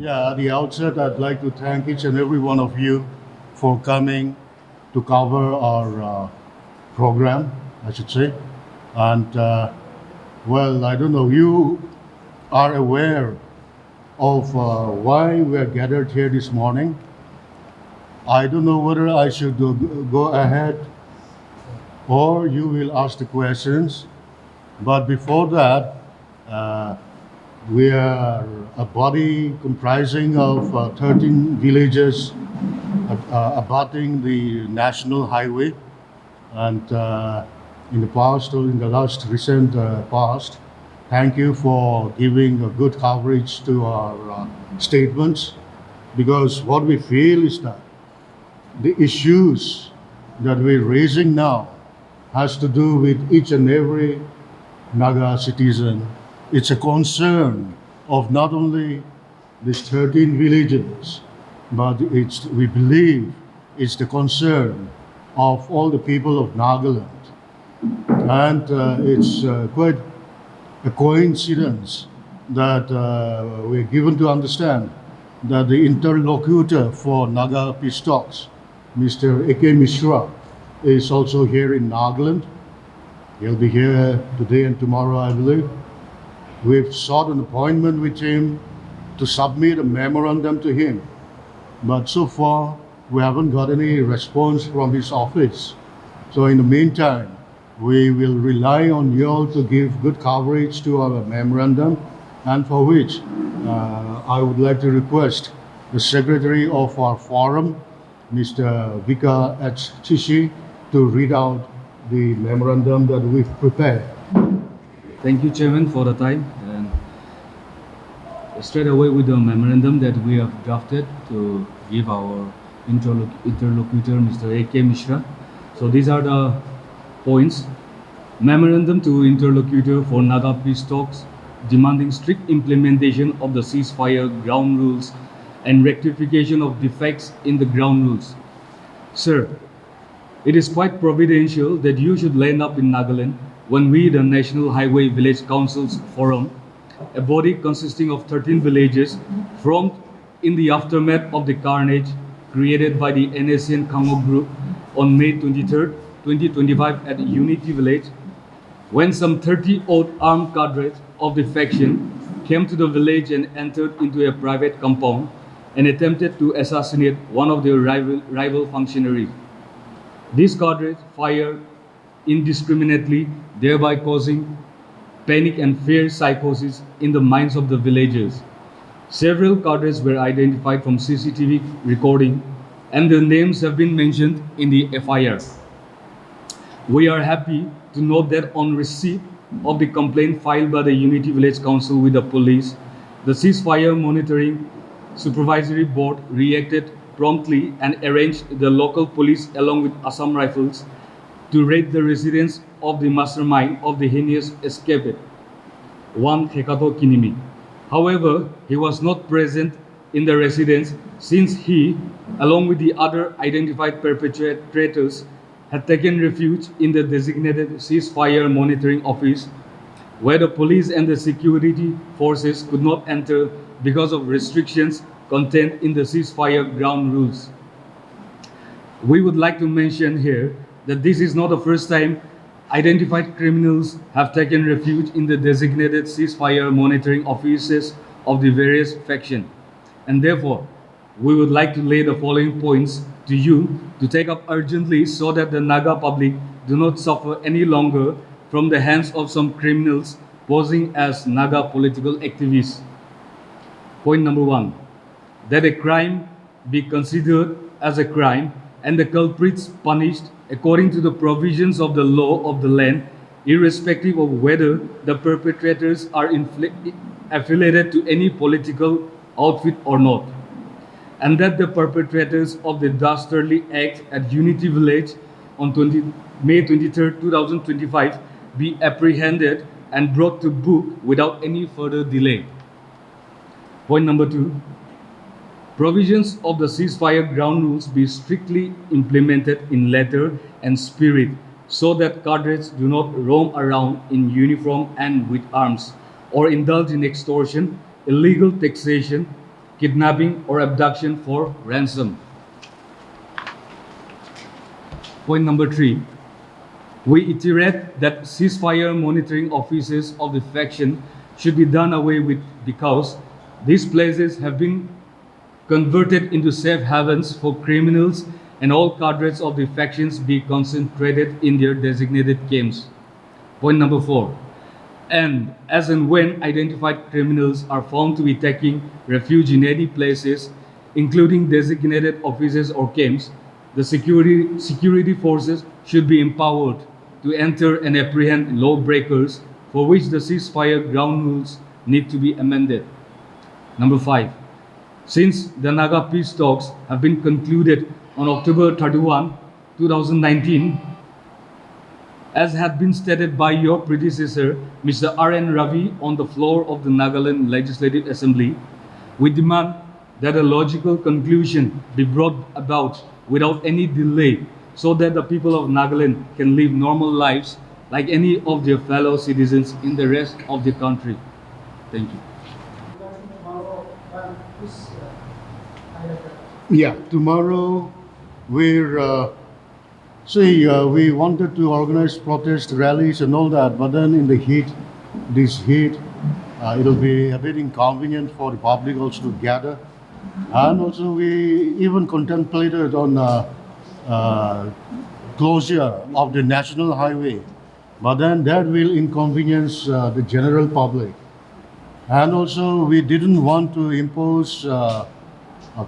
Yeah, at the outset, I'd like to thank each and every one of you for coming to cover our program, I should say. And well, I don't know, you are aware of why we're gathered here this morning. I don't know whether I should go ahead or you will ask the questions. But before that, uh, we are a body comprising of 13 villages abutting the national highway. And in the past, or in the last recent past, thank you for giving a good coverage to our statements, because what we feel is that the issues that we're raising now has to do with each and every Naga citizen. It's a concern of not only these 13 villages, but we believe it's the concern of all the people of Nagaland. And it's quite a coincidence that we're given to understand that the interlocutor for Naga peace talks, Mr. A.K. Mishra, is also here in Nagaland. He'll be here today and tomorrow, I believe. We've sought an appointment with him to submit a memorandum to him, but so far we haven't got any response from his office. So in the meantime, we will rely on you all to give good coverage to our memorandum, and for which I would like to request the secretary of our forum, Mr. Vika H. Chishi, to read out the memorandum that we've prepared. Thank you, Chairman, for the time. And straight away with the memorandum that we have drafted to give our interlocutor, Mr. A.K. Mishra. So these are the points. Memorandum to interlocutor for Naga peace talks, demanding strict implementation of the ceasefire ground rules and rectification of defects in the ground rules. Sir, it is quite providential that you should land up in Nagaland when we, the National Highway Village Councils Forum, a body consisting of 13 villages, formed in the aftermath of the carnage created by the NACN Kango group on May 23, 2025 at Unity Village, when some 30-odd armed cadres of the faction came to the village and entered into a private compound and attempted to assassinate one of their rival functionaries. These cadres fired indiscriminately, thereby causing panic and fear psychosis in the minds of the villagers. Several cadres were identified from CCTV recording, and their names have been mentioned in the FIR. We are happy to note that on receipt of the complaint filed by the Unity Village Council with the police, the Ceasefire Monitoring Supervisory Board reacted promptly and arranged the local police along with Assam Rifles to raid the residence of the mastermind of the heinous escape, one Hekato Kinimi. However, he was not present in the residence since he, along with the other identified perpetrators, had taken refuge in the designated ceasefire monitoring office, where the police and the security forces could not enter because of restrictions contained in the ceasefire ground rules. We would like to mention here that this is not the first time identified criminals have taken refuge in the designated ceasefire monitoring offices of the various factions. And therefore, we would like to lay the following points to you to take up urgently so that the Naga public do not suffer any longer from the hands of some criminals posing as Naga political activists. Point number 1, that a crime be considered as a crime and the culprits punished according to the provisions of the law of the land, irrespective of whether the perpetrators are affiliated to any political outfit or not, and that the perpetrators of the dastardly act at Unity Village on May 23, 2025 be apprehended and brought to book without any further delay. Point number 2, provisions of the ceasefire ground rules be strictly implemented in letter and spirit so that cadres do not roam around in uniform and with arms or indulge in extortion, illegal taxation, kidnapping, or abduction for ransom. Point number 3. We iterate that ceasefire monitoring offices of the faction should be done away with because these places have been converted into safe havens for criminals and all cadres of the factions be concentrated in their designated camps. Point number 4. And as and when identified criminals are found to be taking refuge in any places, including designated offices or camps, the security forces should be empowered to enter and apprehend lawbreakers for which the ceasefire ground rules need to be amended. Number 5. Since the Naga peace talks have been concluded on October 31, 2019, as had been stated by your predecessor, Mr. R.N. Ravi, on the floor of the Nagaland Legislative Assembly, we demand that a logical conclusion be brought about without any delay so that the people of Nagaland can live normal lives like any of their fellow citizens in the rest of the country. Thank you. Yeah, tomorrow we're we wanted to organize protest rallies and all that, but then in the this heat, it'll be a bit inconvenient for the public also to gather. And also we even contemplated on closure of the national highway, but then that will inconvenience the general public. And also we didn't want to impose a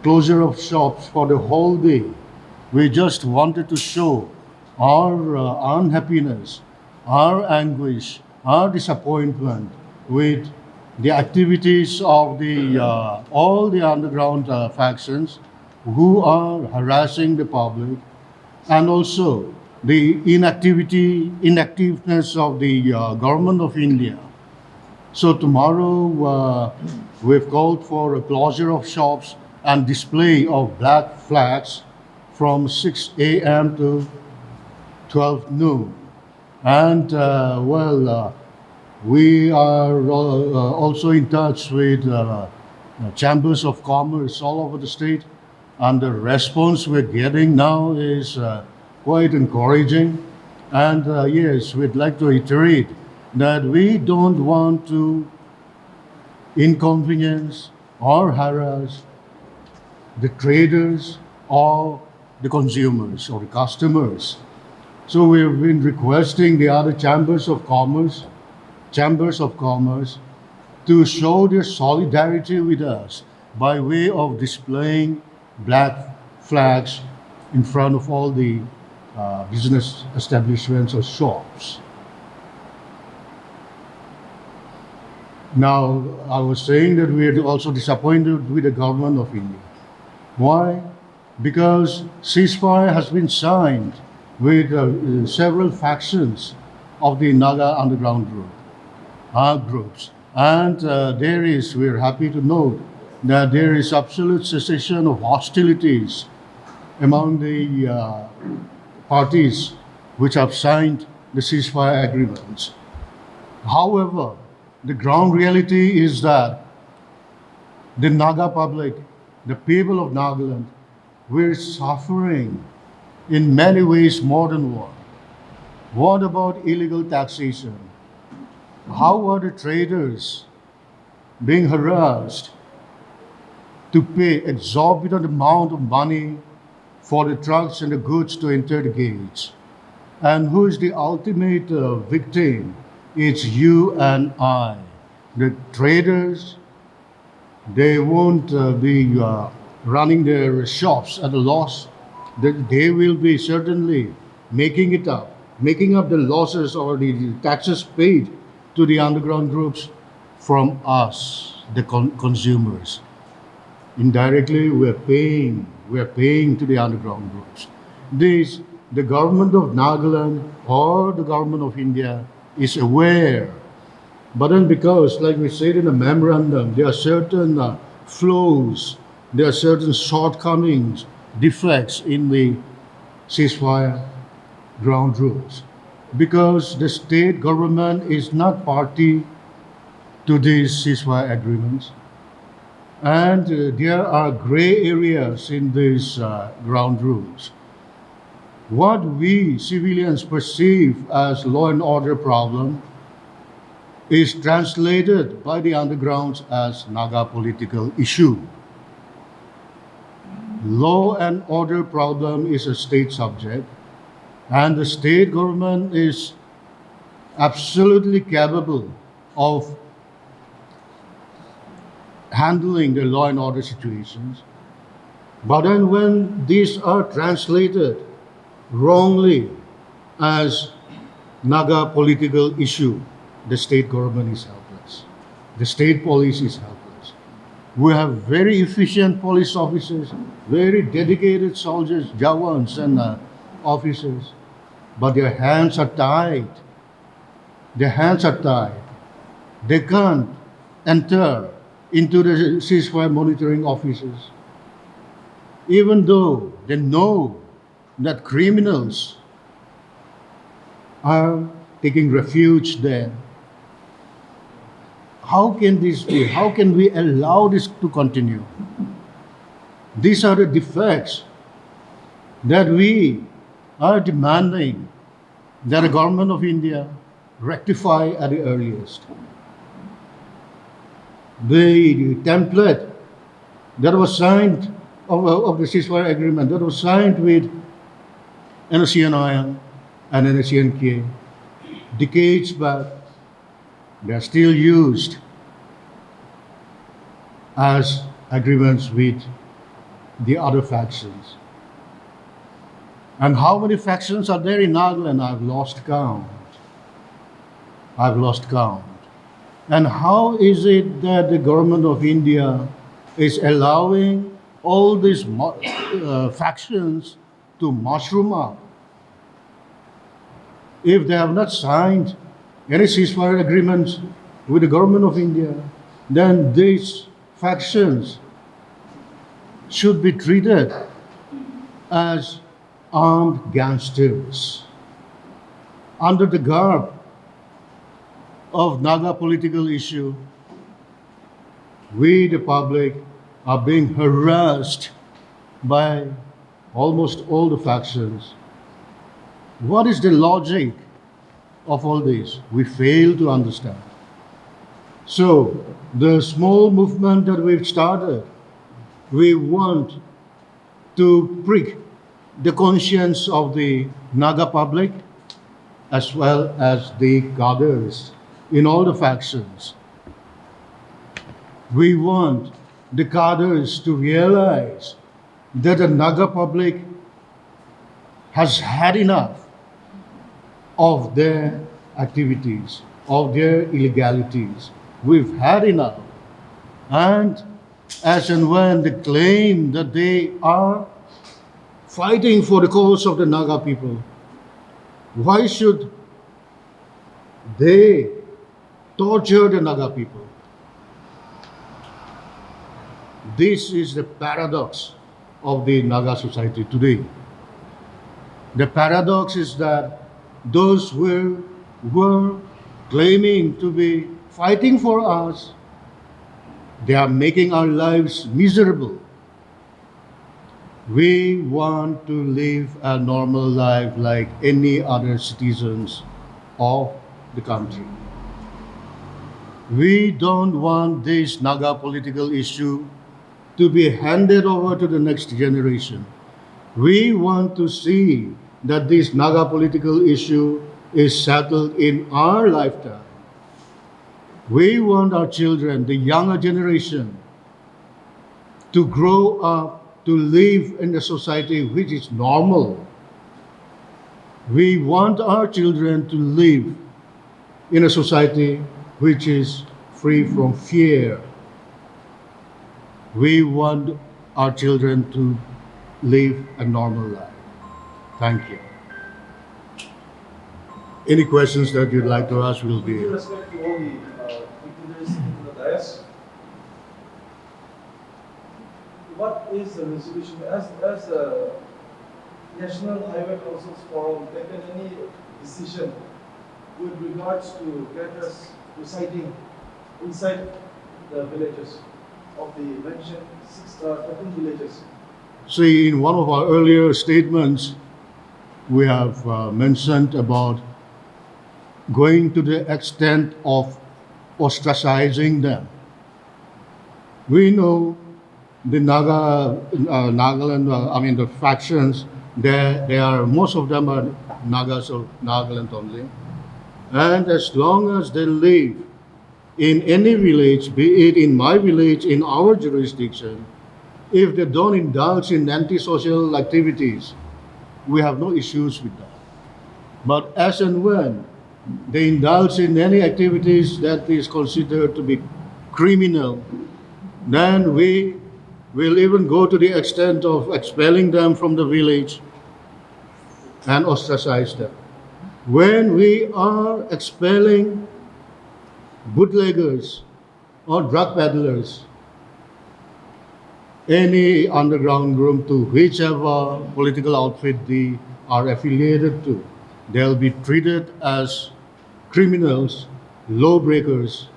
closure of shops for the whole day. We just wanted to show our unhappiness, our anguish, our disappointment with the activities of the all the underground factions who are harassing the public, and also the inactiveness of the government of India. So tomorrow we've called for a closure of shops and display of black flags from 6 a.m. to 12 noon. And we are also in touch with chambers of commerce all over the state, and the response we're getting now is quite encouraging. And yes, we'd like to reiterate that we don't want to inconvenience or harass the traders or the consumers or the customers. So we've been requesting the other chambers of commerce to show their solidarity with us by way of displaying black flags in front of all the business establishments or shops. Now, I was saying that we are also disappointed with the government of India. Why? Because ceasefire has been signed with several factions of the Naga underground groups. And we're happy to note that there is absolute cessation of hostilities among the parties which have signed the ceasefire agreements. However, the ground reality is that the Naga public, the people of Nagaland, we're suffering in many ways more than one. What about illegal taxation? How are the traders being harassed to pay exorbitant amount of money for the trucks and the goods to enter the gates? And who is the ultimate victim? It's you and I. The traders, they won't be running their shops at a loss. They will be certainly making up the losses or the taxes paid to the underground groups from us, the consumers. Indirectly, we're paying to the underground groups. The government of Nagaland or the government of India is aware. But then because, like we said in the memorandum, there are certain flaws, there are certain shortcomings, defects in the ceasefire ground rules. Because the state government is not party to these ceasefire agreements. And there are gray areas in these ground rules. What we civilians perceive as law and order problem is translated by the undergrounds as Naga political issue. Law and order problem is a state subject, and the state government is absolutely capable of handling the law and order situations. But then when these are translated wrongly as Naga political issue, the state government is helpless. The state police is helpless. We have very efficient police officers, very dedicated soldiers, jawans, and officers, but their hands are tied. Their hands are tied. They can't enter into the ceasefire monitoring offices, even though they know that criminals are taking refuge there. How can this be? How can we allow this to continue? These are the defects that we are demanding that the government of India rectify at the earliest. The template that was signed of the ceasefire agreement that was signed with NACN and NACNK decades back, they are still used as agreements with the other factions. And how many factions are there in Nagaland? I've lost count. I've lost count. And how is it that the government of India is allowing all these factions to mushroom up? If they have not signed any ceasefire agreements with the government of India, then these factions should be treated as armed gangsters under the garb of Naga political issue. We, the public, are being harassed by almost all the factions. What is the logic of all this? We fail to understand. So, the small movement that we've started, we want to prick the conscience of the Naga public as well as the cadres in all the factions. We want the cadres to realize that the Naga public has had enough of their activities, of their illegalities. We've had enough. And as and when they claim that they are fighting for the cause of the Naga people, why should they torture the Naga people? This is the paradox of the Naga society today. The paradox is that those who were claiming to be fighting for us, they are making our lives miserable. We want to live a normal life like any other citizens of the country. We don't want this Naga political issue to be handed over to the next generation. We want to see that this Naga political issue is settled in our lifetime. We want our children, the younger generation, to grow up to live in a society which is normal. We want our children to live in a society which is free from fear. We want our children to live a normal life. Thank you. Any questions that you'd like to ask will be. With respect to all the dignitaries in the dais, what is the resolution? As a National Highway Council's forum taken any decision with regards to get us residing inside the villages? of the mentioned 13 villages? See, in one of our earlier statements, we have mentioned about going to the extent of ostracizing them. We know the Nagaland, I mean the factions, they are, most of them are Nagas of Nagaland only. And as long as they live in any village, be it in my village, in our jurisdiction, if they don't indulge in antisocial activities, we have no issues with that. But as and when they indulge in any activities that is considered to be criminal, then we will even go to the extent of expelling them from the village and ostracize them. When we are expelling bootleggers or drug peddlers, any underground group to whichever political outfit they are affiliated to, they'll be treated as criminals, lawbreakers,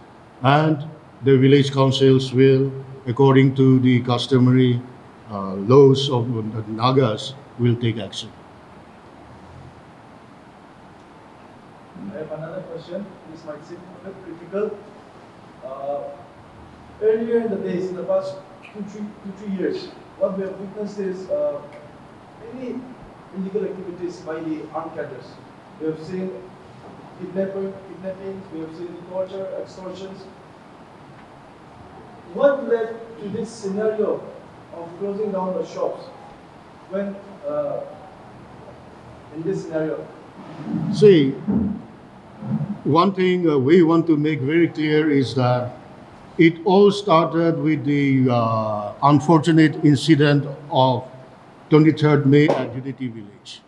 and the village councils will, according to the customary laws of the Nagas, will take action. I have another question. This might seem a bit critical. Uh, Earlier in the days, in the past two, 3 years, what we have witnessed is many illegal activities by the armed cadres. We have seen kidnappings, we have seen torture, extortions. What led to this scenario of closing down the shops when in this scenario? See, one thing we want to make very clear is that it all started with the unfortunate incident of 23rd May at Unity Village.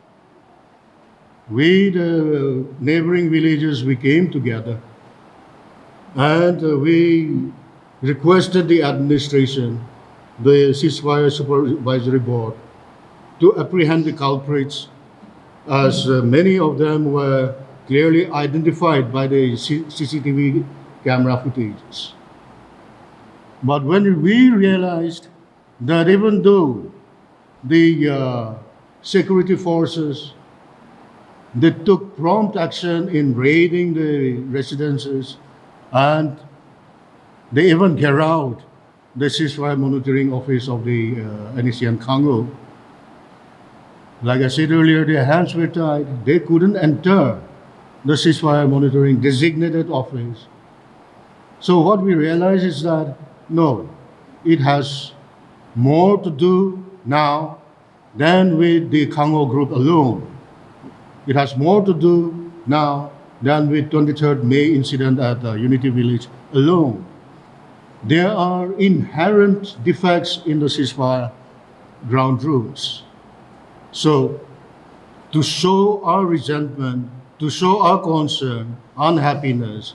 We, the neighboring villages, we came together and we requested the administration, the ceasefire supervisory board, to apprehend the culprits, as many of them were clearly identified by the CCTV camera footages. But when we realized that even though the security forces, they took prompt action in raiding the residences, and they even carried out the ceasefire monitoring office of the NECN Congo. Like I said earlier, their hands were tied. They couldn't enter the ceasefire monitoring designated office. So what we realize is that no, it has more to do now than with the Congo group alone. It has more to do now than with 23rd May incident at Unity Village alone. There are inherent defects in the ceasefire ground rules. So, to show our resentment, to show our concern, unhappiness,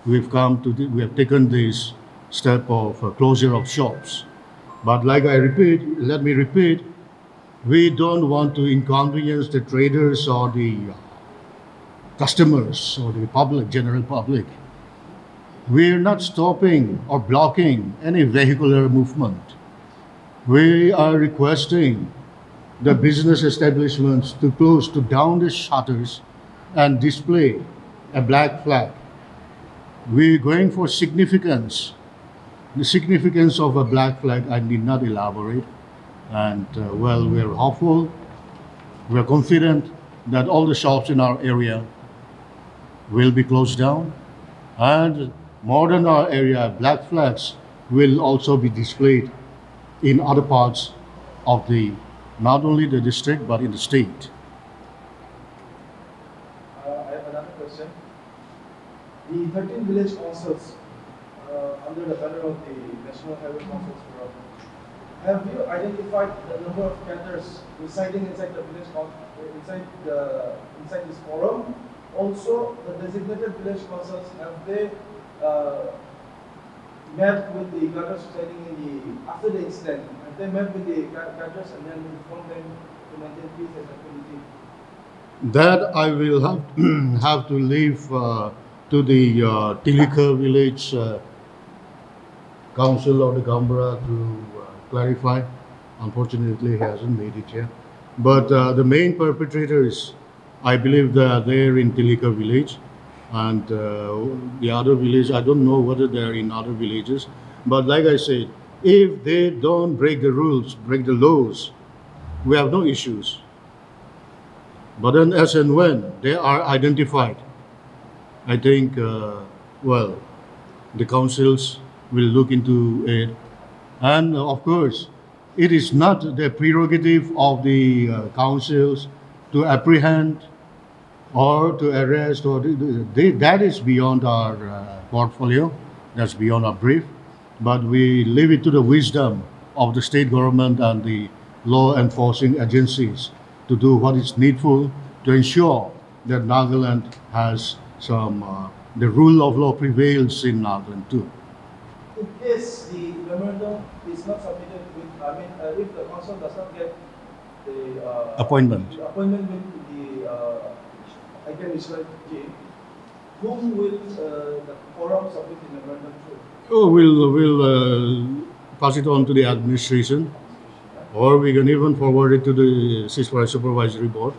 we have taken this step of closure of shops. But like let me repeat, we don't want to inconvenience the traders or the customers or the public, general public. We're not stopping or blocking any vehicular movement. We are requesting the business establishments to close, to down the shutters and display a black flag. We're going for significance. The significance of a black flag, I need not elaborate. And well, we're hopeful, we're confident that all the shops in our area will be closed down. And more than our area, black flags will also be displayed in other parts of not only the district, but in the state. I have another question. The 13 village councils under the banner of the National Highway Councils Forum, have you identified the number of cadres residing inside the village inside this forum? Also, the designated village councils, have they met with the cadres residing after the incident? Have they met with the cadres and then informed them to maintain peace and tranquility? That I will have to leave to the Tilika village council or the Gambara to clarify. Unfortunately, he hasn't made it yet. But the main perpetrators, I believe they are there in Tilika village, and the other village, I don't know whether they are in other villages. But like I said, if they don't break the rules, break the laws, we have no issues. But then, as and when they are identified, I think, well, the councils will look into it. And of course, it is not the prerogative of the councils to apprehend or to arrest, or that is beyond our portfolio, that's beyond our brief. But we leave it to the wisdom of the state government and the law enforcing agencies to do what is needful to ensure that Nagaland has some, the rule of law prevails in Nagaland too. In case the memorandum is not submitted with, if the council does not get the Appointment. the appointment with the IKM Mishra J, whom will the forum submit the memorandum to? Oh, we'll pass it on to the administration, or we can even forward it to the ceasefire supervisory board.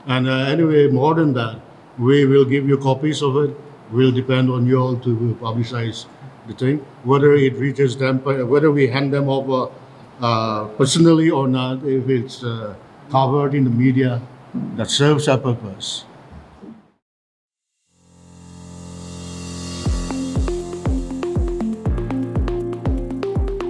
And anyway, more than that, we will give you copies of it. Will depend on you all to publicize the thing, whether it reaches them, whether we hand them over personally or not. If it's covered in the media, that serves our purpose.